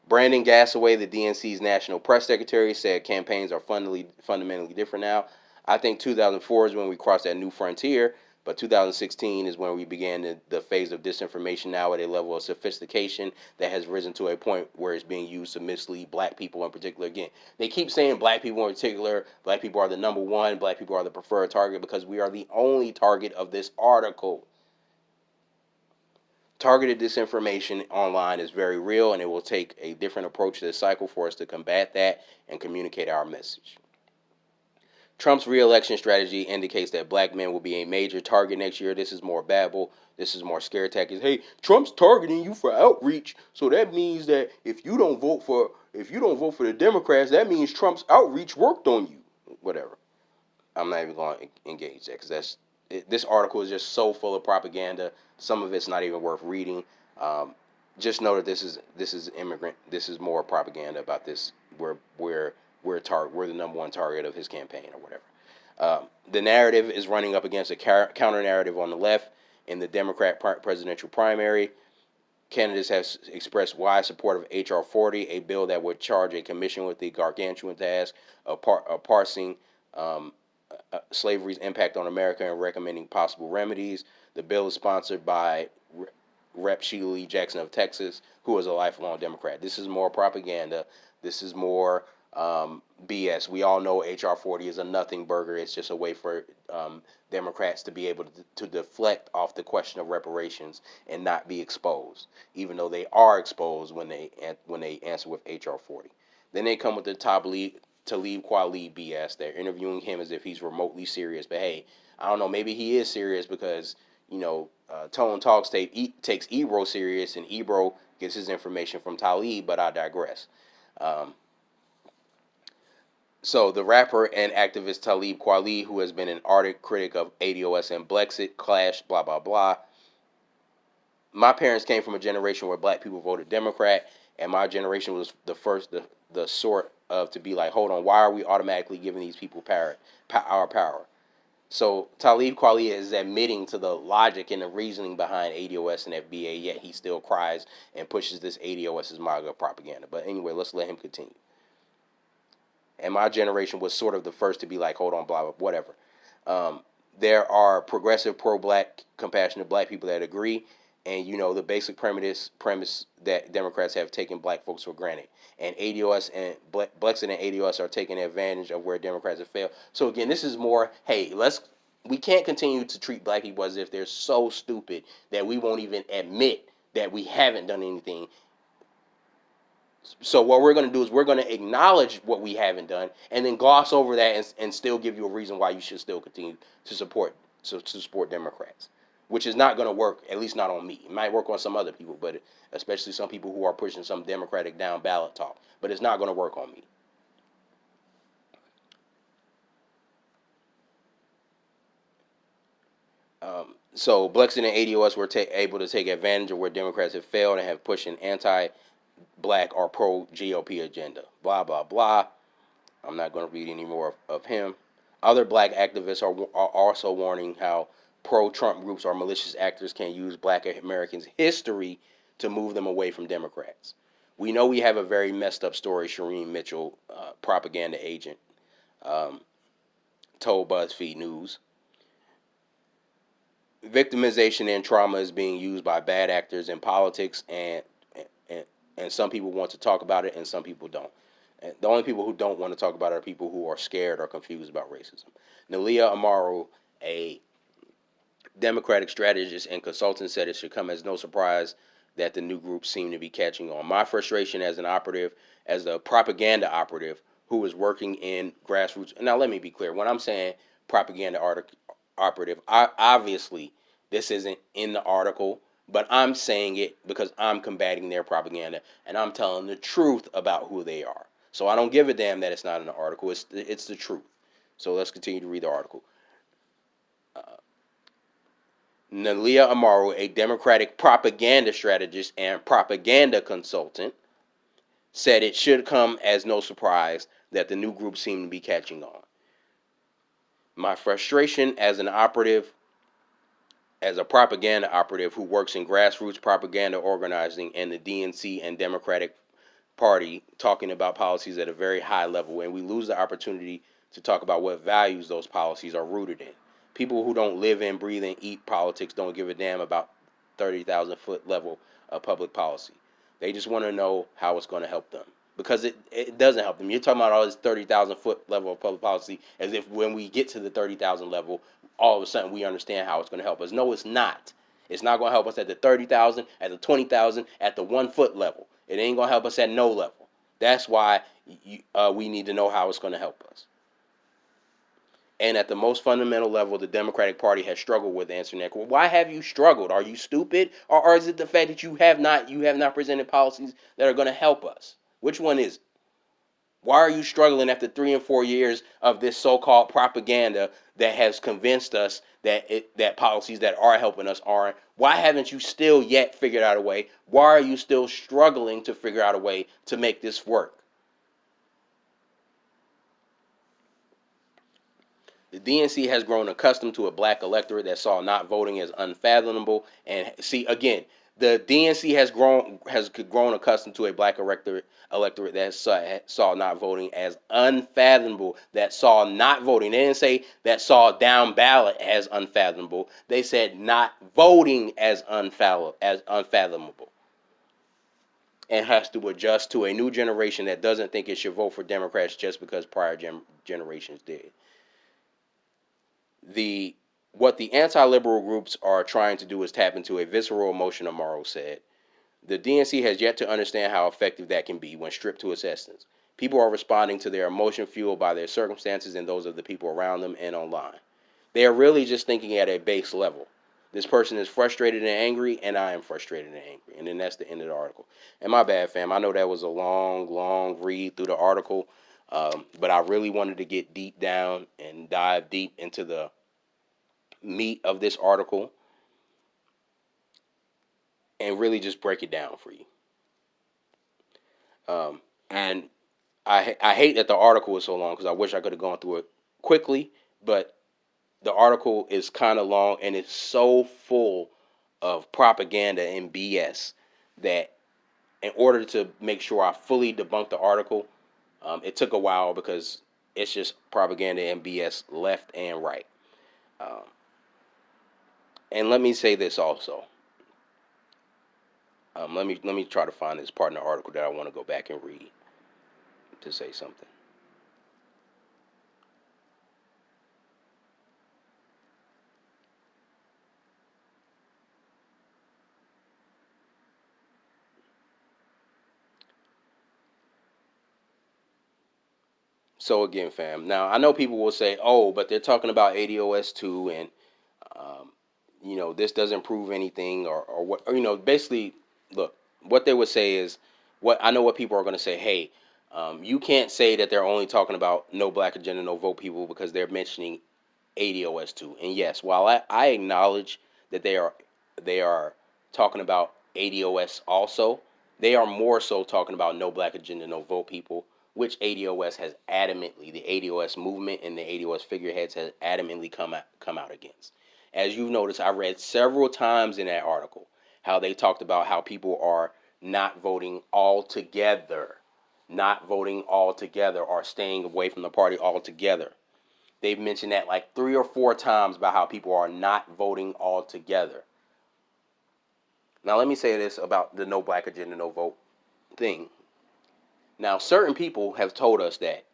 Brandon Gassaway, the DNC's national press secretary, said campaigns are fundamentally different now. I think 2004 is when we crossed that new frontier, but 2016 is when we began the phase of disinformation now at a level of sophistication that has risen to a point where it's being used to mislead black people in particular. Again, they keep saying black people in particular, black people are the number one, black people are the preferred target, because we are the only target of this article. Targeted disinformation online is very real, and it will take a different approach to this cycle for us to combat that and communicate our message. Trump's reelection strategy indicates that black men will be a major target next year. This is more babble. This is more scare tactics. Hey, Trump's targeting you for outreach, so that means that if you don't vote for the Democrats, that means Trump's outreach worked on you. Whatever. I'm not even going to engage that because this article is just so full of propaganda. Some of it's not even worth reading. Um, just know that this is immigrant. This is more propaganda about this. We're the number one target of his campaign or whatever. The narrative is running up against a counter narrative on the left in the Democrat presidential primary. Candidates have expressed wide support of H.R. 40, a bill that would charge a commission with the gargantuan task of parsing um, slavery's impact on America and recommending possible remedies. The bill is sponsored by Rep. Sheila Lee Jackson of Texas, who is a lifelong Democrat. This is more propaganda. This is more BS. We all know H.R. 40 is a nothing burger. It's just a way for Democrats to be able to deflect off the question of reparations and not be exposed, even though they are exposed when they answer with H.R. 40. Then they come with the Talib Kweli BS. They're interviewing him as if he's remotely serious. But hey, I don't know. Maybe he is serious because Tone Talks takes Ebro serious, and Ebro gets his information from Talib. But I digress. Um, so the rapper and activist Talib Kweli, who has been an ardent critic of ADOS and Brexit, Clash, blah blah blah. My parents came from a generation where black people voted Democrat, and my generation was the sort of to be like, hold on, why are we automatically giving these people our power? So Talib Kweli is admitting to the logic and the reasoning behind ADOS and FBA, yet he still cries and pushes this ADOS as MAGA propaganda. But anyway, let's let him continue. And my generation was sort of the first to be like, hold on, blah, blah, whatever. Um, there are progressive, pro-black, compassionate black people that agree, and the basic premise that Democrats have taken black folks for granted, and ADOS and Brexit and ADOS are taking advantage of where Democrats have failed. So again, this is more, hey, we can't continue to treat black people as if they're so stupid that we won't even admit that we haven't done anything. So what we're going to do is we're going to acknowledge what we haven't done, and then gloss over that and still give you a reason why you should still continue to support Democrats, which is not going to work, at least not on me. It might work on some other people, but especially some people who are pushing some Democratic down ballot talk. But it's not going to work on me. So Brexit and ADOS were able to take advantage of where Democrats have failed and have pushed an anti-black or pro-GOP agenda. Blah blah blah. I'm not going to read any more of him. Other black activists are also warning how pro-Trump groups or malicious actors can use black Americans' history to move them away from Democrats. We know we have a very messed up story. Shireen Mitchell, propaganda agent, um, told BuzzFeed News. Victimization and trauma is being used by bad actors in politics, and, and some people want to talk about it and some people don't. The only people who don't want to talk about it are people who are scared or confused about racism. Nalia Amaru, a Democratic strategist and consultant, said it should come as no surprise that the new groups seem to be catching on. My frustration as an operative, as a propaganda operative who is working in grassroots. Now, let me be clear. When I'm saying propaganda operative, obviously this isn't in the article, but I'm saying it because I'm combating their propaganda and I'm telling the truth about who they are. So I don't give a damn that it's not in the article. It's the truth. So let's continue to read the article. Uh, Nalia Amaru, a Democratic propaganda strategist and propaganda consultant, said it should come as no surprise that the new group seem to be catching on. My frustration as a propaganda operative who works in grassroots propaganda organizing and the DNC and Democratic Party talking about policies at a very high level, and we lose the opportunity to talk about what values those policies are rooted in. People who don't live and breathe and eat politics don't give a damn about 30,000-foot level of public policy. They just want to know how it's going to help them. Because it doesn't help them. You're talking about all this 30,000-foot level of public policy as if when we get to the 30,000 level, all of a sudden we understand how it's going to help us. No, it's not. It's not going to help us at the 30,000, at the 20,000, at the 1 foot level. It ain't going to help us at no level. That's why we need to know how it's going to help us. And at the most fundamental level, the Democratic Party has struggled with answering that. Well, why have you struggled? Are you stupid, or is it the fact that you have not presented policies that are going to help us? Which one is it? Why are you struggling after 3 and 4 years of this so-called propaganda that has convinced us that policies that are helping us aren't? Why haven't you still yet figured out a way? Why are you still struggling to figure out a way to make this work? The DNC has grown accustomed to a black electorate that saw not voting as unfathomable. And see, again, the DNC has grown accustomed to a black electorate that saw not voting as unfathomable. That saw not voting. They didn't say that saw down ballot as unfathomable. They said not voting as unfathomable. And has to adjust to a new generation that doesn't think it should vote for Democrats just because prior generations did. the What the anti-liberal groups are trying to do is tap into a visceral emotion, Amaro said. The DNC has yet to understand how effective that can be when stripped to its essence. People are responding to their emotion fueled by their circumstances and those of the people around them and online. They are really just thinking at a base level. This person is frustrated and angry, and I am frustrated and angry. And then that's the end of the article. And my bad, fam. I know that was a long, long read through the article, but I really wanted to get deep down and dive deep into the meat of this article and really just break it down for you. And I hate that the article is so long because I wish I could have gone through it quickly, but the article is kind of long and it's so full of propaganda and BS that in order to make sure I fully debunk the article, it took a while because it's just propaganda and BS left and right. Um, and let me say this also. Let me try to find this part in the article that I want to go back and read to say something. So again, fam. Now I know people will say, "Oh, but they're talking about ADOS2, and um, this doesn't prove anything, or what?" Or, basically, look, what they would say is, what I know what people are going to say. Hey, you can't say that they're only talking about no black agenda, no vote people because they're mentioning ADOS2. And yes, while I acknowledge that they are talking about ADOS also, they are more so talking about no black agenda, no vote people, which ADOS has adamantly, the ADOS movement and the ADOS figureheads has adamantly come out against. As you've noticed, I read several times in that article how they talked about how people are not voting altogether, not voting altogether, or staying away from the party altogether. They've mentioned that like 3 or 4 times about how people are not voting altogether. Now, let me say this about the no black agenda, no vote thing. Now, certain people have told us that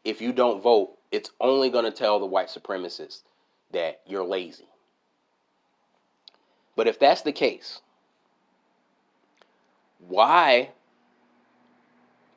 if you don't vote, it's only going to tell the white supremacists that you're lazy. But if that's the case, why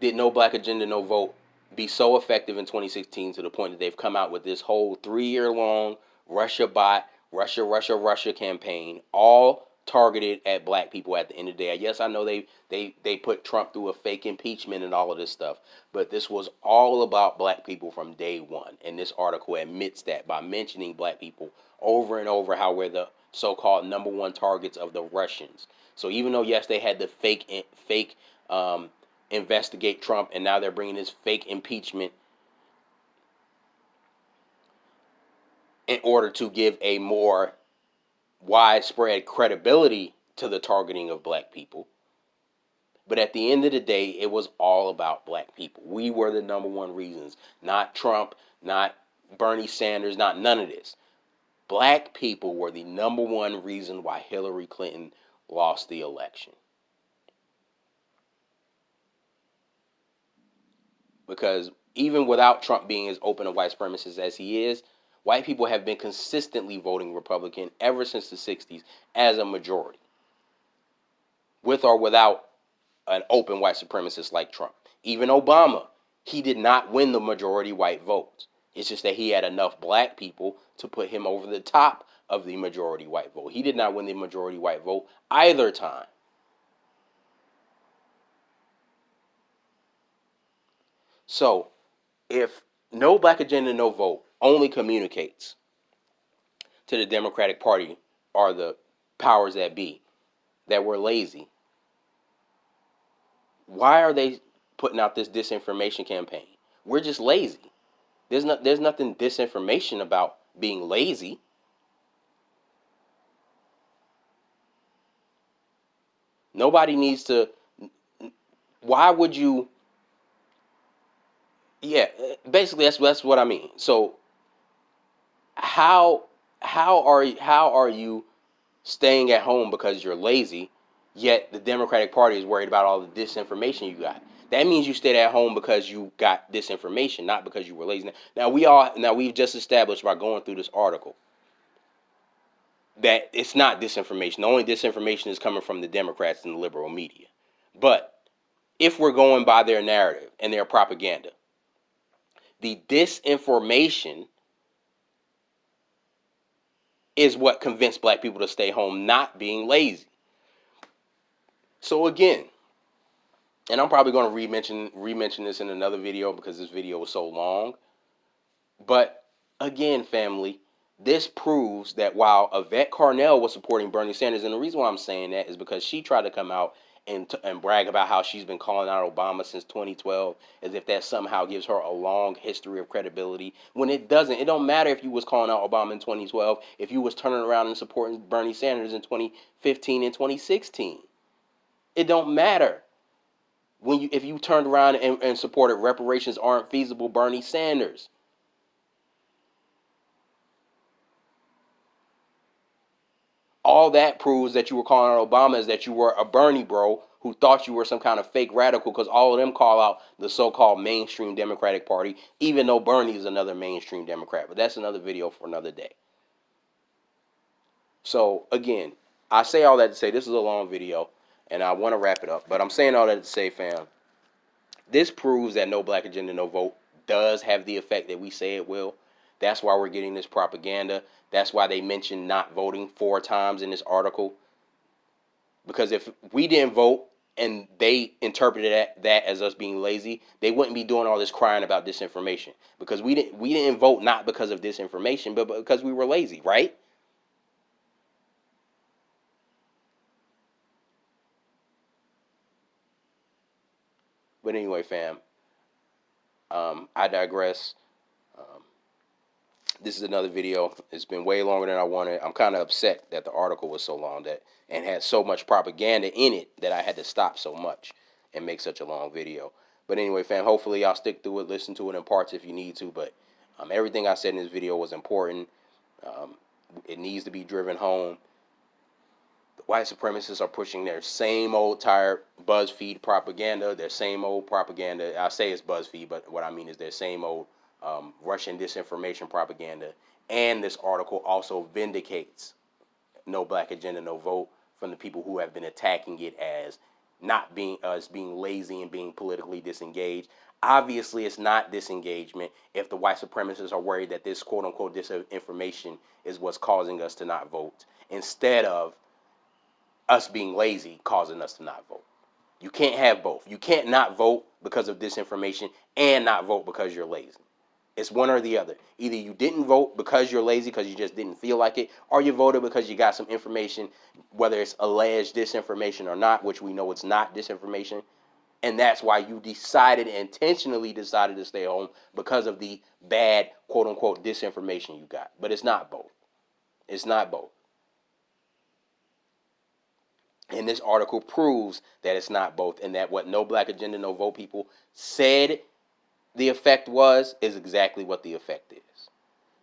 did no black agenda, no vote be so effective in 2016 to the point that they've come out with this whole 3 year long Russia bot, Russia campaign, all targeted at black people at the end of the day? Yes, I know they put Trump through a fake impeachment and all of this stuff, but this was all about black people from day one. And this article admits that by mentioning black people over and over, how we're the so-called number one targets of the Russians. So even though, yes, they had the fake investigate Trump, and now they're bringing this fake impeachment in order to give a more widespread credibility to the targeting of black people. But at the end of the day, it was all about black people. We were the number one reasons, not Trump, not Bernie Sanders, not none of this. Black people were the number one reason why Hillary Clinton lost the election. Because even without Trump being as open a white supremacist as he is, White people have been consistently voting Republican ever since the 60s as a majority, with or without an open white supremacist like Trump. Even Obama, he did not win the majority white votes. It's just that he had enough black people to put him over the top of the majority white vote. He did not win the majority white vote either time. So if no black agenda, no vote only communicates to the Democratic Party or the powers that be that we're lazy, why are they putting out this disinformation campaign? We're just lazy. There's nothing disinformation about being lazy. Nobody needs to. Why would you? Yeah, basically that's what I mean. So how how are you staying at home because you're lazy, yet the Democratic Party is worried about all the disinformation you got? That means you stayed at home because you got disinformation, not because you were lazy. Now we've just established by going through this article that it's not disinformation. The only disinformation is coming from the Democrats and the liberal media. But if we're going by their narrative and their propaganda, the disinformation is what convinced black people to stay home, not being lazy. So again, and I'm probably going to re-mention this in another video because this video was so long. But again, family, this proves that while Yvette Carnell was supporting Bernie Sanders, and the reason why I'm saying that is because she tried to come out and brag about how she's been calling out Obama since 2012, as if that somehow gives her a long history of credibility. When it doesn't. It don't matter if you was calling out Obama in 2012, if you was turning around and supporting Bernie Sanders in 2015 and 2016. It don't matter. If you turned around and supported reparations aren't feasible Bernie Sanders. All that proves that you were calling out Obama is that you were a Bernie bro who thought you were some kind of fake radical, because all of them call out the so-called mainstream Democratic Party, even though Bernie is another mainstream Democrat. But that's another video for another day. So again, I say all that to say this is a long video and I want to wrap it up. But I'm saying all that to say, fam, this proves that no black agenda, no vote does have the effect that we say it will. That's why we're getting this propaganda. That's why they mentioned not voting 4 times in this article. Because if we didn't vote and they interpreted that as us being lazy, they wouldn't be doing all this crying about disinformation. Because we didn't vote not because of disinformation, but because we were lazy, right? But anyway, fam, I digress. Um, this is another video. It's been way longer than I wanted. I'm kind of upset that the article was so long and had so much propaganda in it that I had to stop so much and make such a long video. But anyway, fam, hopefully y'all stick through it, listen to it in parts if you need to. But everything I said in this video was important. Um, it needs to be driven home. The white supremacists are pushing their same old tired Buzzfeed propaganda, their same old propaganda. I say it's Buzzfeed, but what I mean is their same old Russian disinformation propaganda. And this article also vindicates no black agenda, no vote from the people who have been attacking it as not being us being lazy and being politically disengaged. Obviously, it's not disengagement if the white supremacists are worried that this quote unquote disinformation is what's causing us to not vote, instead of us being lazy causing us to not vote. You can't have both. You can't not vote because of disinformation and not vote because you're lazy. It's one or the other. Either you didn't vote because you're lazy, because you just didn't feel like it, or you voted because you got some information, whether it's alleged disinformation or not, which we know it's not disinformation. And that's why you intentionally decided to stay home, because of the bad, quote unquote, disinformation you got. But it's not both. It's not both. And this article proves that it's not both, and that what no black agenda, no vote people said the effect was is exactly what the effect is.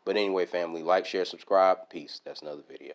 But anyway, family, like, share, subscribe. Peace. That's another video.